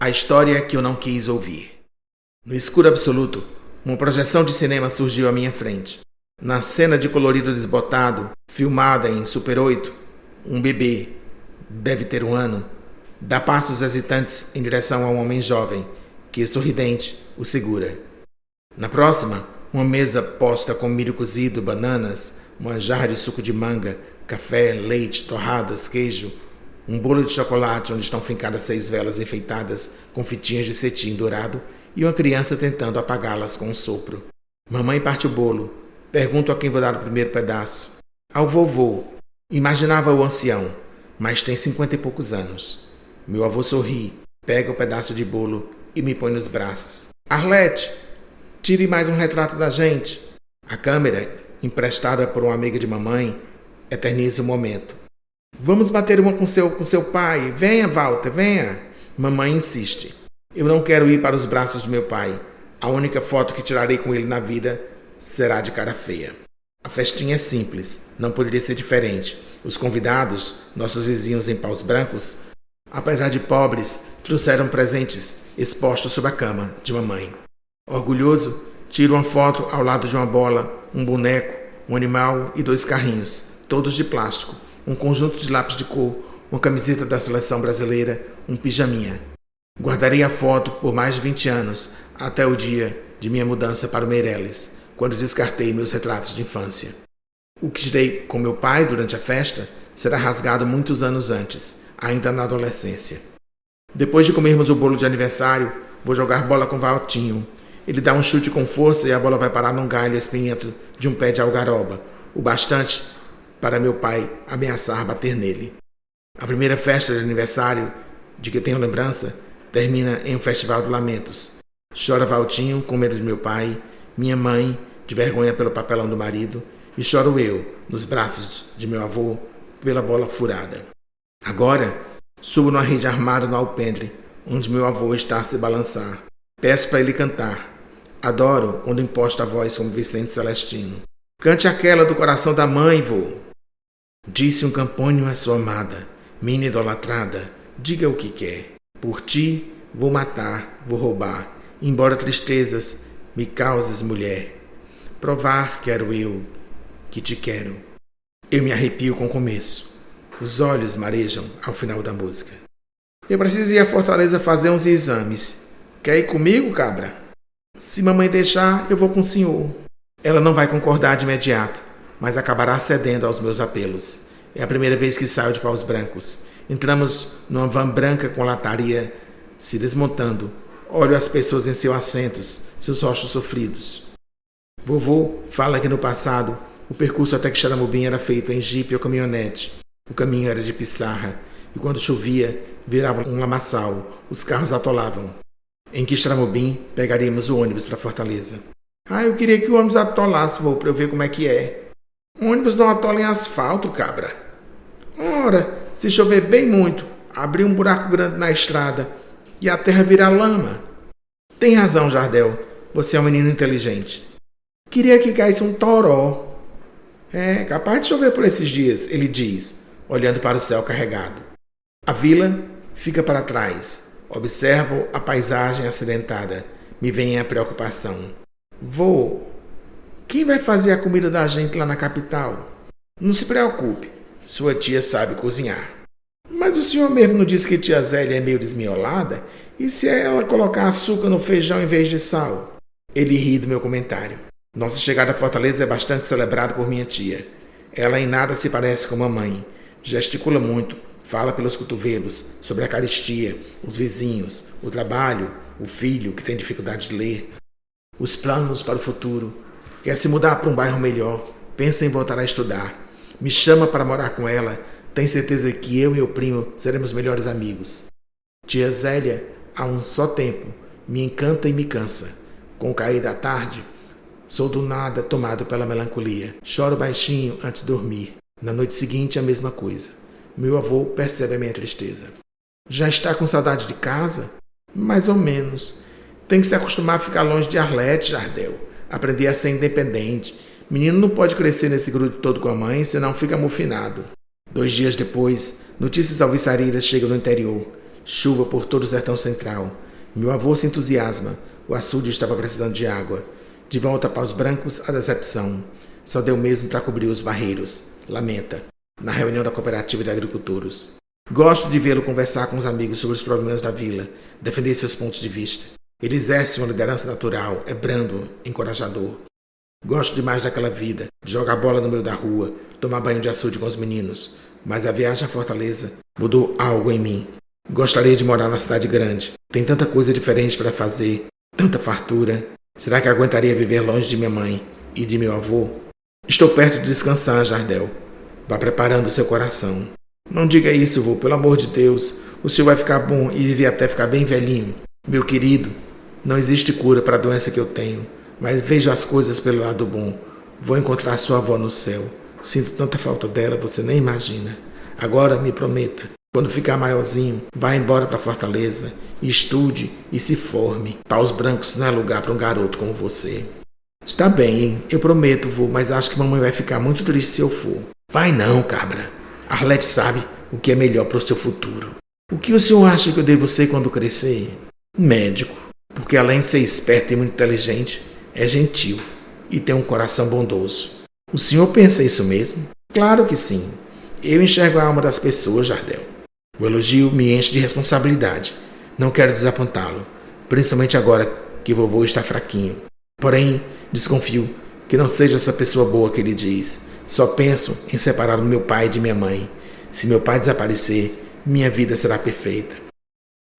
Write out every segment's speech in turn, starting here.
A história que eu não quis ouvir. No escuro absoluto, uma projeção de cinema surgiu à minha frente. Na cena de colorido desbotado, filmada em Super 8, um bebê, deve ter 1 ano, dá passos hesitantes em direção a um homem jovem, que, sorridente, o segura. Na próxima, uma mesa posta com milho cozido, bananas, uma jarra de suco de manga, café, leite, torradas, queijo, um bolo de chocolate onde estão fincadas 6 velas enfeitadas com fitinhas de cetim dourado e uma criança tentando apagá-las com um sopro. Mamãe parte o bolo. Pergunto a quem vou dar o primeiro pedaço. Ao vovô. Imaginava o ancião, mas tem 50 e poucos anos. Meu avô sorri, pega o pedaço de bolo e me põe nos braços. Arlete, tire mais um retrato da gente. A câmera, emprestada por uma amiga de mamãe, eterniza o momento. Vamos bater uma com seu pai. Venha, Walter, venha. Mamãe insiste. Eu não quero ir para os braços de meu pai. A única foto que tirarei com ele na vida será de cara feia. A festinha é simples, não poderia ser diferente. Os convidados, nossos vizinhos em Paus Brancos, apesar de pobres, trouxeram presentes expostos sob a cama de mamãe. Orgulhoso, tiro uma foto ao lado de uma bola, um boneco, um animal e 2 carrinhos, todos de plástico, um conjunto de lápis de cor, uma camiseta da seleção brasileira, um pijaminha. Guardarei a foto por mais de 20 anos, até o dia de minha mudança para o Meireles, quando descartei meus retratos de infância. O que tirei com meu pai durante a festa será rasgado muitos anos antes, ainda na adolescência. Depois de comermos o bolo de aniversário, vou jogar bola com Valtinho. Ele dá um chute com força e a bola vai parar num galho espinhento de um pé de algaroba, o bastante para meu pai ameaçar bater nele. A primeira festa de aniversário, de que tenho lembrança, termina em um festival de lamentos. Chora Valtinho com medo de meu pai, minha mãe, de vergonha pelo papelão do marido, e choro eu, nos braços de meu avô, pela bola furada. Agora, subo numa rede armada no alpendre, onde meu avô está a se balançar. Peço para ele cantar. Adoro quando imposta a voz como Vicente Celestino. Cante aquela do coração da mãe, vô. Disse um campônio à sua amada, mina idolatrada, diga o que quer. Por ti vou matar, vou roubar, embora tristezas me causes, mulher. Provar quero eu, que te quero. Eu me arrepio com o começo. Os olhos marejam ao final da música. Eu preciso ir à Fortaleza fazer uns exames. Quer ir comigo, cabra? Se mamãe deixar, eu vou com o senhor. Ela não vai concordar de imediato, mas acabará cedendo aos meus apelos. É a primeira vez que saio de Paus Brancos. Entramos numa van branca com lataria se desmontando. Olho as pessoas em seus assentos, seus rostos sofridos. Vovô fala que no passado o percurso até Quixeramobim era feito em jipe ou caminhonete. O caminho era de pissarra e quando chovia virava um lamaçal. Os carros atolavam. Em Quixeramobim pegaríamos o ônibus para Fortaleza. Eu queria que o ônibus atolasse, vô, para eu ver como é que é. O ônibus não atola em asfalto, cabra. Ora, se chover bem muito, abrir um buraco grande na estrada e a terra virar lama. Tem razão, Jardel. Você é um menino inteligente. Queria que caísse um toró. É capaz de chover por esses dias, ele diz, olhando para o céu carregado. A vila fica para trás. Observo a paisagem acidentada. Me vem a preocupação. Vô, quem vai fazer a comida da gente lá na capital? Não se preocupe, sua tia sabe cozinhar. Mas o senhor mesmo não disse que tia Zélia é meio desmiolada? E se ela colocar açúcar no feijão em vez de sal? Ele ri do meu comentário. Nossa chegada a Fortaleza é bastante celebrada por minha tia. Ela em nada se parece com mamãe. Gesticula muito, fala pelos cotovelos, sobre a caristia, os vizinhos, o trabalho, o filho que tem dificuldade de ler, os planos para o futuro. Quer se mudar para um bairro melhor, pensa em voltar a estudar. Me chama para morar com ela, tem certeza que eu e o primo seremos melhores amigos. Tia Zélia, há um só tempo, me encanta e me cansa. Com o cair da tarde, sou do nada tomado pela melancolia. Choro baixinho antes de dormir. Na noite seguinte, a mesma coisa. Meu avô percebe a minha tristeza. Já está com saudade de casa? Mais ou menos. Tem que se acostumar a ficar longe de Arlete, Jardel. Aprender a ser independente. Menino não pode crescer nesse grupo todo com a mãe, senão fica amofinado. 2 dias depois, notícias alviçareiras chegam no interior. chuva por todo o sertão central. Meu avô se entusiasma, o açude estava precisando de água. De volta para os brancos, a decepção. Só deu mesmo para cobrir os barreiros. Lamenta. Na reunião da cooperativa de agricultores. Gosto de vê-lo conversar com os amigos sobre os problemas da vila, defender seus pontos de vista. Ele exerce uma liderança natural, é brando, encorajador. Gosto demais daquela vida, de jogar bola no meio da rua, tomar banho de açude com os meninos. Mas a viagem à Fortaleza mudou algo em mim. Gostaria de morar na cidade grande. Tem tanta coisa diferente para fazer, tanta fartura. Será que aguentaria viver longe de minha mãe e de meu avô? Estou perto de descansar, Jardel. Vá preparando seu coração. Não diga isso, vô, pelo amor de Deus. O senhor vai ficar bom e viver até ficar bem velhinho. Meu querido, não existe cura para a doença que eu tenho, mas veja as coisas pelo lado bom. Vou encontrar sua avó no céu. Sinto tanta falta dela, você nem imagina. Agora me prometa, quando ficar maiorzinho, vá embora para Fortaleza e estude e se forme. Paus Brancos não é lugar para um garoto como você. Está bem, hein? Eu prometo, vô, mas acho que mamãe vai ficar muito triste se eu for. Vai não, cabra. Arlete sabe o que é melhor para o seu futuro. O que o senhor acha que eu devo ser quando crescer? Médico, porque além de ser esperto e muito inteligente, é gentil e tem um coração bondoso. O senhor pensa isso mesmo? Claro que sim. Eu enxergo a alma das pessoas, Jardel. O elogio me enche de responsabilidade. Não quero desapontá-lo, principalmente agora que vovô está fraquinho. Porém, desconfio que não seja essa pessoa boa que ele diz. Só penso em separar o meu pai de minha mãe. Se meu pai desaparecer, minha vida será perfeita.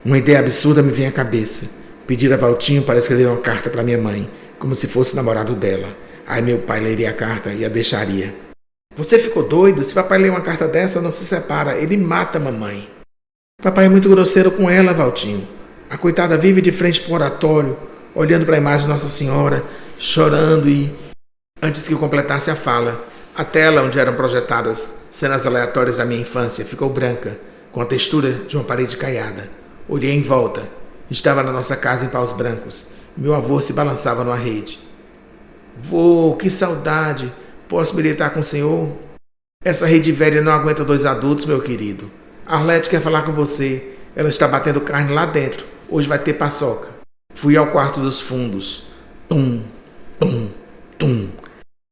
Uma ideia absurda me vem à cabeça. Pedir a Valtinho para escrever uma carta para minha mãe, como se fosse namorado dela. Aí meu pai leria a carta e a deixaria. Você ficou doido? Se papai ler uma carta dessa, não se separa. Ele mata a mamãe. Papai é muito grosseiro com ela, Valtinho. A coitada vive de frente para o oratório, olhando para a imagem de Nossa Senhora, chorando e... Antes que eu completasse a fala, a tela onde eram projetadas cenas aleatórias da minha infância ficou branca, com a textura de uma parede caiada. Olhei em volta. Estava na nossa casa em Paus Brancos. Meu avô se balançava numa rede. Vô, que saudade! Posso militar com o senhor? Essa rede velha não aguenta 2 adultos, meu querido. Arlete quer falar com você. Ela está batendo carne lá dentro. Hoje vai ter paçoca. Fui ao quarto dos fundos. Tum, tum, tum.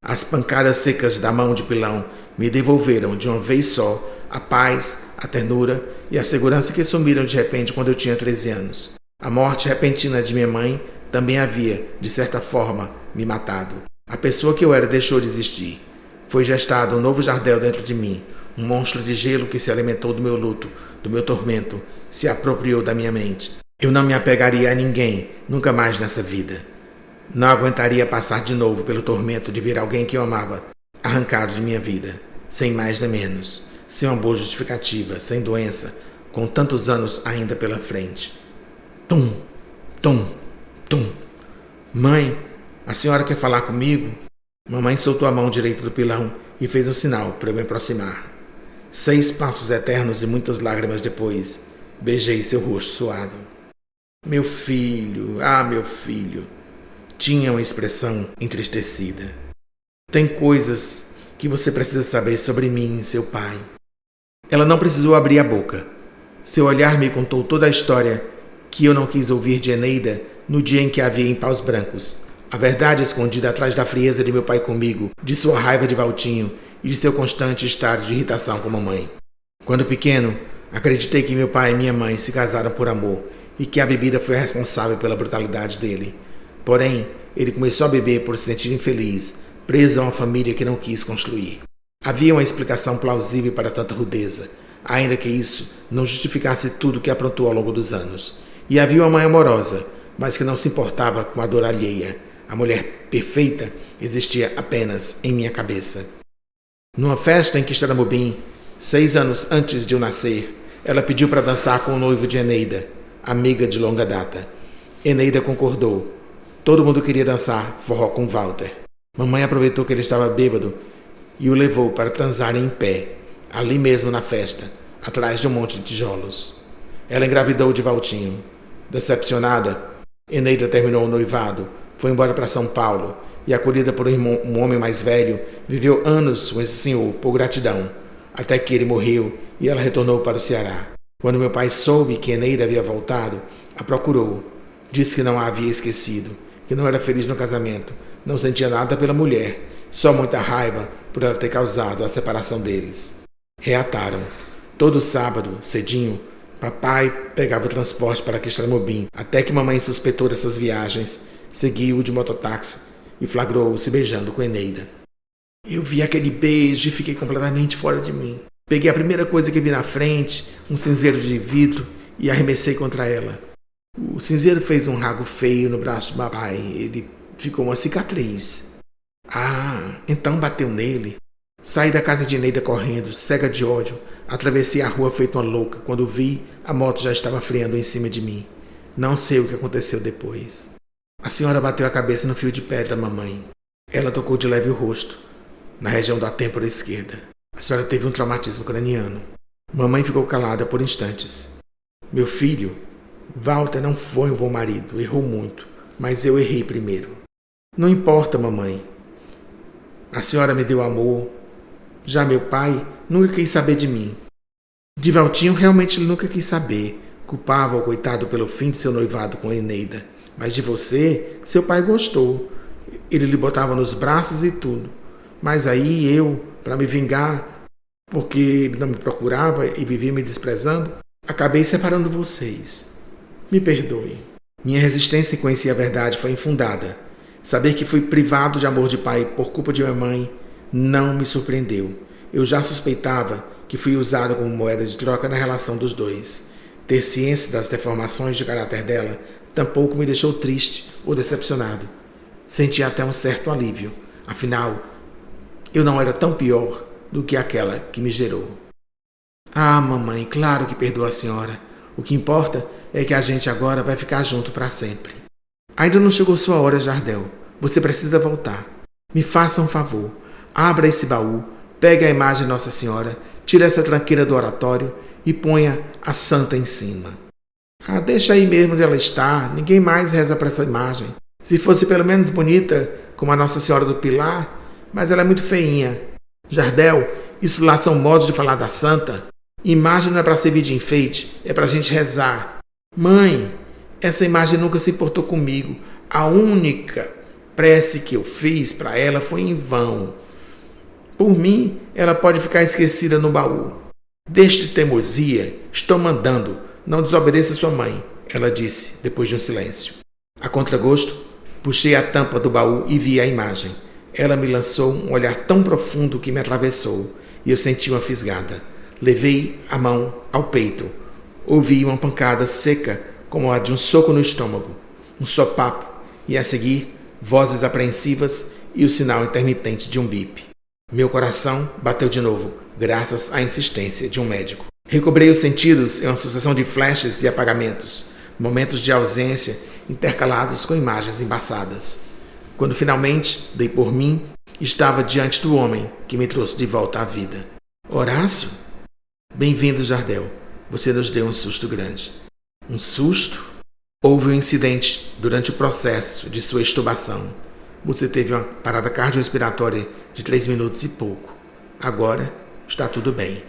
As pancadas secas da mão de pilão me devolveram de uma vez só a paz, a ternura e a segurança que sumiram de repente quando eu tinha 13 anos. A morte repentina de minha mãe também havia, de certa forma, me matado. A pessoa que eu era deixou de existir. Foi gestado um novo Jardel dentro de mim, um monstro de gelo que se alimentou do meu luto, do meu tormento, se apropriou da minha mente. Eu não me apegaria a ninguém, nunca mais nessa vida. Não aguentaria passar de novo pelo tormento de ver alguém que eu amava arrancado de minha vida, sem mais nem menos, sem uma boa justificativa, sem doença, com tantos anos ainda pela frente. Tum, tum, tum. Mãe, a senhora quer falar comigo? Mamãe soltou a mão direita do pilão e fez um sinal para eu me aproximar. 6 passos eternos e muitas lágrimas depois, beijei seu rosto suado. Meu filho, meu filho. Tinha uma expressão entristecida. Tem coisas que você precisa saber sobre mim e seu pai. Ela não precisou abrir a boca. Seu olhar me contou toda a história que eu não quis ouvir de Eneida no dia em que a vi em Paus Brancos. A verdade escondida atrás da frieza de meu pai comigo, de sua raiva de Valtinho e de seu constante estado de irritação com a mamãe. Quando pequeno, acreditei que meu pai e minha mãe se casaram por amor e que a bebida foi a responsável pela brutalidade dele. Porém, ele começou a beber por se sentir infeliz, preso a uma família que não quis construir. Havia uma explicação plausível para tanta rudeza, ainda que isso não justificasse tudo que aprontou ao longo dos anos. E havia uma mãe amorosa, mas que não se importava com a dor alheia. A mulher perfeita existia apenas em minha cabeça. Numa festa em Quixeramobim, 6 anos antes de eu nascer, ela pediu para dançar com o noivo de Eneida, amiga de longa data. Eneida concordou. Todo mundo queria dançar forró com Walter. Mamãe aproveitou que ele estava bêbado e o levou para transarem em pé, ali mesmo na festa, atrás de um monte de tijolos. Ela engravidou de Valtinho. Decepcionada, Eneida terminou o noivado, foi embora para São Paulo e, acolhida por um homem mais velho, viveu anos com esse senhor por gratidão, até que ele morreu e ela retornou para o Ceará. Quando meu pai soube que Eneida havia voltado, a procurou. Disse que não a havia esquecido, que não era feliz no casamento, não sentia nada pela mulher, só muita raiva por ela ter causado a separação deles. Reataram. Todo sábado, cedinho, papai pegava o transporte para Quixeramobim, até que mamãe suspeitou dessas viagens, seguiu de mototáxi e flagrou-o se beijando com Eneida. Eu vi aquele beijo e fiquei completamente fora de mim. Peguei a primeira coisa que vi na frente, um cinzeiro de vidro, e arremessei contra ela. O cinzeiro fez um rago feio no braço do papai. Ele ficou uma cicatriz. Ah, então bateu nele. Saí da casa de Eneida correndo, cega de ódio. Atravessei a rua feito uma louca. Quando vi, a moto já estava freando em cima de mim. Não sei o que aconteceu depois. A senhora bateu a cabeça no fio de pedra, mamãe. Ela tocou de leve o rosto, na região da têmpora esquerda. A senhora teve um traumatismo craniano. Mamãe ficou calada por instantes. Meu filho, Walter não foi um bom marido, errou muito, mas eu errei primeiro. Não importa, mamãe. A senhora me deu amor. Já meu pai nunca quis saber de mim. De Valtinho realmente nunca quis saber. Culpava o coitado pelo fim de seu noivado com Eneida. Mas de você, seu pai gostou. Ele lhe botava nos braços e tudo. Mas aí eu, para me vingar, porque ele não me procurava e vivia me desprezando, acabei separando vocês. Me perdoe. Minha resistência em conhecer a verdade foi infundada. Saber que fui privado de amor de pai por culpa de minha mãe não me surpreendeu. Eu já suspeitava que fui usado como moeda de troca na relação dos dois. Ter ciência das deformações de caráter dela tampouco me deixou triste ou decepcionado. Senti até um certo alívio. Afinal, eu não era tão pior do que aquela que me gerou. Ah, mamãe, claro que perdoo a senhora. O que importa é que a gente agora vai ficar junto para sempre. Ainda não chegou sua hora, Jardel. Você precisa voltar. Me faça um favor. Abra esse baú, pegue a imagem de Nossa Senhora, tire essa tranqueira do oratório e ponha a santa em cima. Ah, deixa aí mesmo onde ela está. Ninguém mais reza para essa imagem. Se fosse pelo menos bonita, como a Nossa Senhora do Pilar, mas ela é muito feinha. Jardel, isso lá são modos de falar da santa. Imagem não é para servir de enfeite, é para a gente rezar. Mãe, essa imagem nunca se importou comigo. A única prece que eu fiz para ela foi em vão. Por mim, ela pode ficar esquecida no baú. Deixe de teimosia, estou mandando. Não desobedeça sua mãe, ela disse, depois de um silêncio. A contragosto, puxei a tampa do baú e vi a imagem. Ela me lançou um olhar tão profundo que me atravessou, e eu senti uma fisgada. Levei a mão ao peito. Ouvi uma pancada seca, como a de um soco no estômago. Um sopapo, e a seguir, vozes apreensivas e o sinal intermitente de um bip. Meu coração bateu de novo, graças à insistência de um médico. Recobrei os sentidos em uma sucessão de flashes e apagamentos, momentos de ausência intercalados com imagens embaçadas. Quando finalmente dei por mim, estava diante do homem que me trouxe de volta à vida. Horácio? Bem-vindo, Jardel. Você nos deu um susto grande. Um susto? Houve um incidente durante o processo de sua extubação. Você teve uma parada cardiorrespiratória de 3 minutos e pouco. Agora está tudo bem.